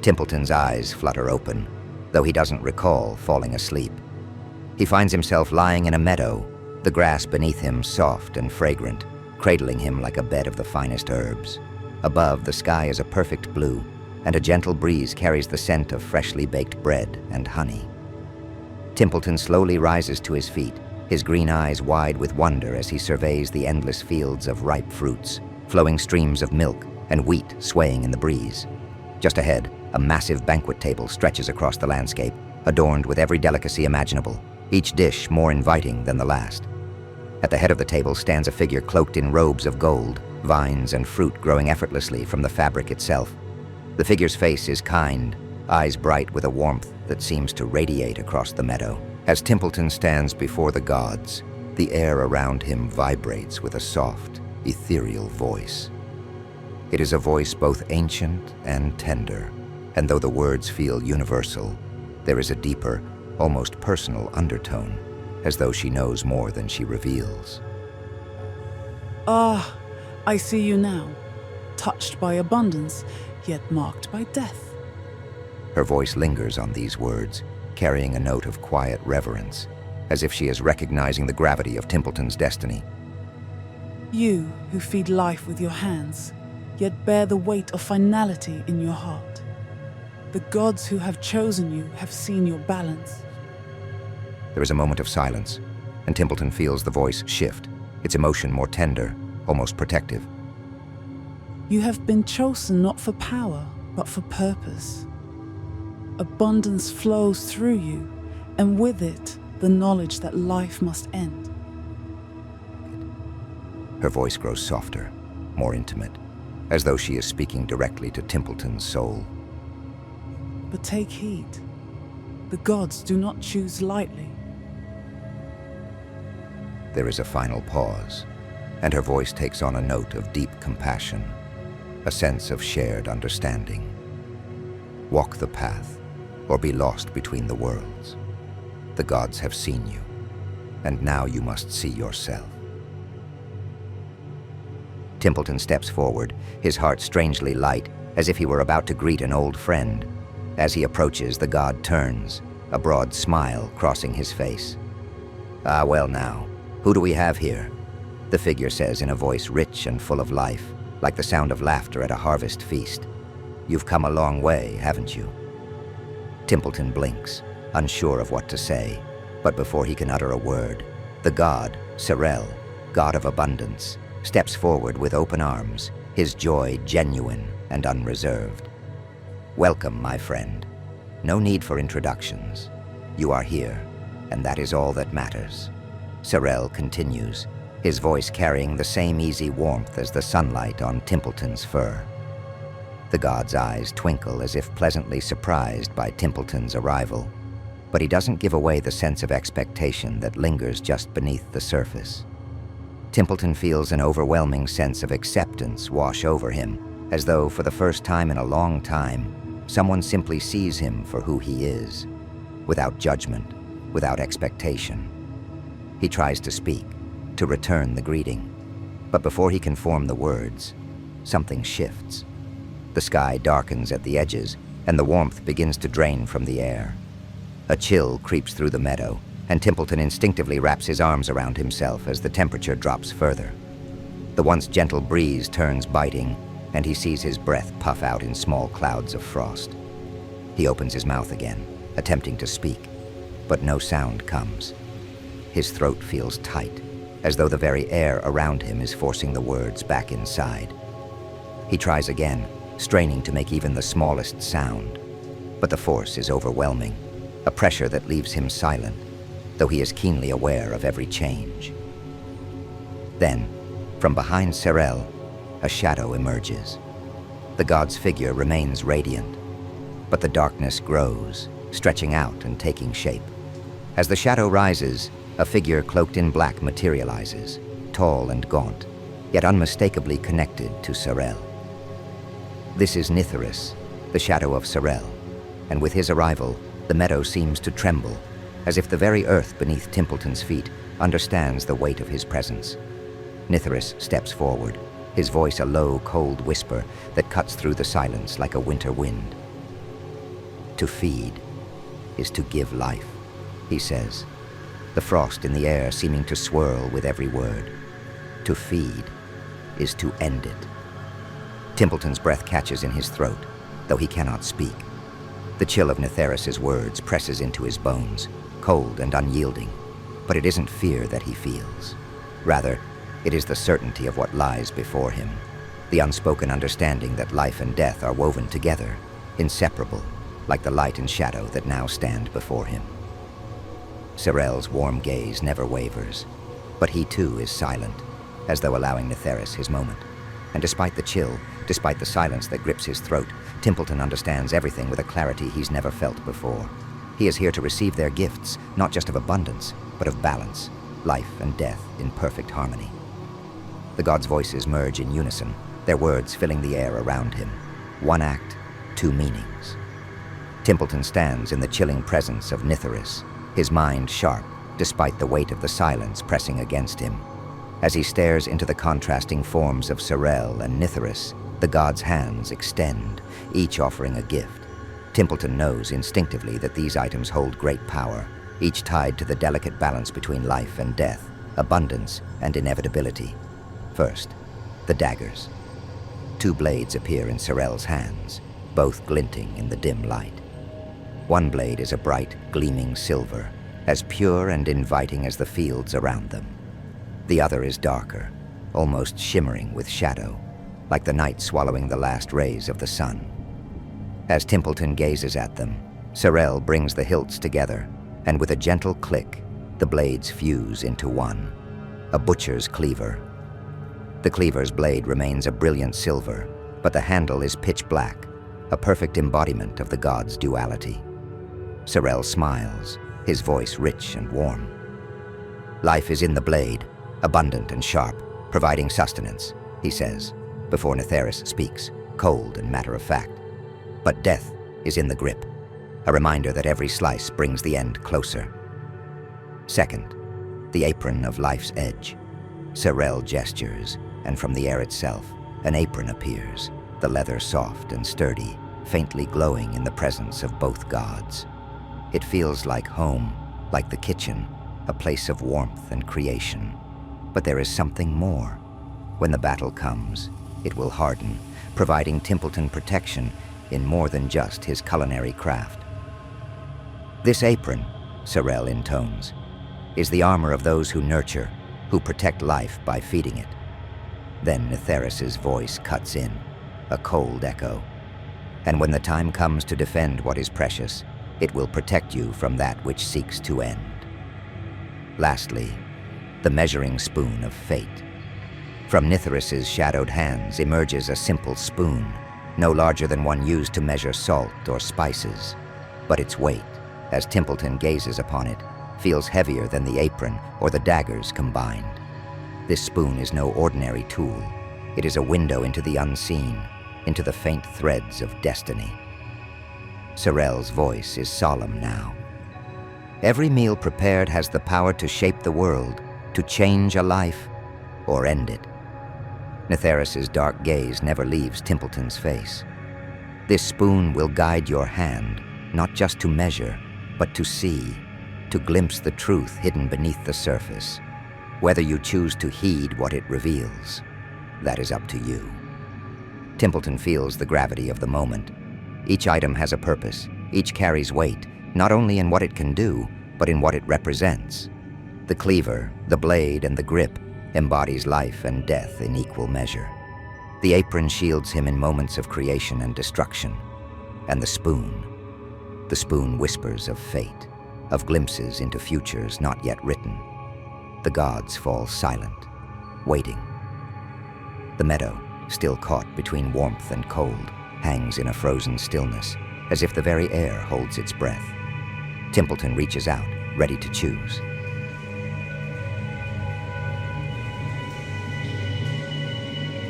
Timpleton's eyes flutter open, though he doesn't recall falling asleep. He finds himself lying in a meadow, the grass beneath him soft and fragrant, cradling him like a bed of the finest herbs. Above, the sky is a perfect blue, and a gentle breeze carries the scent of freshly baked bread and honey. Templeton slowly rises to his feet, his green eyes wide with wonder as he surveys the endless fields of ripe fruits, flowing streams of milk and wheat swaying in the breeze. Just ahead, a massive banquet table stretches across the landscape, adorned with every delicacy imaginable, each dish more inviting than the last. At the head of the table stands a figure cloaked in robes of gold, vines and fruit growing effortlessly from the fabric itself. The figure's face is kind, eyes bright with a warmth that seems to radiate across the meadow. As Templeton stands before the gods, the air around him vibrates with a soft, ethereal voice. It is a voice both ancient and tender, and though the words feel universal, there is a deeper, almost personal undertone, as though she knows more than she reveals. Ah, I see you now, touched by abundance, yet marked by death. Her voice lingers on these words, carrying a note of quiet reverence, as if she is recognizing the gravity of Timpleton's destiny. You who feed life with your hands, yet bear the weight of finality in your heart. The gods who have chosen you have seen your balance. There is a moment of silence, and Templeton feels the voice shift, its emotion more tender, almost protective. You have been chosen not for power, but for purpose. Abundance flows through you, and with it, the knowledge that life must end. Her voice grows softer, more intimate, as though she is speaking directly to Templeton's soul. But take heed. The gods do not choose lightly. There is a final pause, and her voice takes on a note of deep compassion, a sense of shared understanding. Walk the path, or be lost between the worlds. The gods have seen you, and now you must see yourself. Templeton steps forward, his heart strangely light, as if he were about to greet an old friend. As he approaches, the god turns, a broad smile crossing his face. "Ah, well now, who do we have here?" the figure says in a voice rich and full of life, like the sound of laughter at a harvest feast. "You've come a long way, haven't you?" Templeton blinks, unsure of what to say, but before he can utter a word, the god, Sorel, god of abundance, steps forward with open arms, his joy genuine and unreserved. "Welcome, my friend. No need for introductions. You are here, and that is all that matters." Sorel continues, his voice carrying the same easy warmth as the sunlight on Templeton's fur. The god's eyes twinkle as if pleasantly surprised by Templeton's arrival, but he doesn't give away the sense of expectation that lingers just beneath the surface. Templeton feels an overwhelming sense of acceptance wash over him, as though for the first time in a long time, someone simply sees him for who he is, without judgment, without expectation. He tries to speak, to return the greeting, but before he can form the words, something shifts. The sky darkens at the edges, and the warmth begins to drain from the air. A chill creeps through the meadow, and Templeton instinctively wraps his arms around himself as the temperature drops further. The once gentle breeze turns biting, and he sees his breath puff out in small clouds of frost. He opens his mouth again, attempting to speak, but no sound comes. His throat feels tight, as though the very air around him is forcing the words back inside. He tries again, straining to make even the smallest sound, but the force is overwhelming, a pressure that leaves him silent, though he is keenly aware of every change. Then, from behind Sorel, a shadow emerges. The god's figure remains radiant, but the darkness grows, stretching out and taking shape. As the shadow rises, a figure cloaked in black materializes, tall and gaunt, yet unmistakably connected to Sorel. This is Nithyrus, the shadow of Sorel, and with his arrival, the meadow seems to tremble, as if the very earth beneath Templeton's feet understands the weight of his presence. Nithyrus steps forward, his voice a low, cold whisper that cuts through the silence like a winter wind. To feed is to give life, he says, the frost in the air seeming to swirl with every word. To feed is to end it. Timpleton's breath catches in his throat, though he cannot speak. The chill of Netheris's words presses into his bones, cold and unyielding, but it isn't fear that he feels. Rather, it is the certainty of what lies before him, the unspoken understanding that life and death are woven together, inseparable, like the light and shadow that now stand before him. Sorel's warm gaze never wavers, but he too is silent, as though allowing Netheris his moment. And despite the chill, despite the silence that grips his throat, Timpleton understands everything with a clarity he's never felt before. He is here to receive their gifts, not just of abundance, but of balance, life and death in perfect harmony. The gods' voices merge in unison, their words filling the air around him. One act, two meanings. Timpleton stands in the chilling presence of Netheris, his mind sharp, despite the weight of the silence pressing against him. As he stares into the contrasting forms of Sorel and Netheris, the gods' hands extend, each offering a gift. Timpleton knows instinctively that these items hold great power, each tied to the delicate balance between life and death, abundance and inevitability. First, the daggers. Two blades appear in Sorel's hands, both glinting in the dim light. One blade is a bright, gleaming silver, as pure and inviting as the fields around them. The other is darker, almost shimmering with shadow, like the night swallowing the last rays of the sun. As Timpleton gazes at them, Sorel brings the hilts together, and with a gentle click, the blades fuse into one, a butcher's cleaver. The cleaver's blade remains a brilliant silver, but the handle is pitch black, a perfect embodiment of the gods' duality. Sorel smiles, his voice rich and warm. Life is in the blade, abundant and sharp, providing sustenance, he says, before Netheris speaks, cold and matter-of-fact. But death is in the grip, a reminder that every slice brings the end closer. Second, the apron of life's edge. Sorel gestures, and from the air itself, an apron appears, the leather soft and sturdy, faintly glowing in the presence of both gods. It feels like home, like the kitchen, a place of warmth and creation. But there is something more. When the battle comes, it will harden, providing Timpleton protection in more than just his culinary craft. This apron, Sorel intones, is the armor of those who nurture, who protect life by feeding it. Then Netheris's voice cuts in, a cold echo. And when the time comes to defend what is precious, it will protect you from that which seeks to end. Lastly, the measuring spoon of fate. From Netheris's shadowed hands emerges a simple spoon, no larger than one used to measure salt or spices. But its weight, as Timpleton gazes upon it, feels heavier than the apron or the daggers combined. This spoon is no ordinary tool. It is a window into the unseen, into the faint threads of destiny. Sorel's voice is solemn now. Every meal prepared has the power to shape the world, to change a life, or end it. Netheris's dark gaze never leaves Timpleton's face. This spoon will guide your hand, not just to measure, but to see, to glimpse the truth hidden beneath the surface. Whether you choose to heed what it reveals, that is up to you. Timpleton feels the gravity of the moment. Each item has a purpose, each carries weight, not only in what it can do, but in what it represents. The cleaver, the blade, and the grip embodies life and death in equal measure. The apron shields him in moments of creation and destruction. And the spoon whispers of fate, of glimpses into futures not yet written. The gods fall silent, waiting. The meadow, still caught between warmth and cold, hangs in a frozen stillness, as if the very air holds its breath. Timpleton reaches out, ready to choose.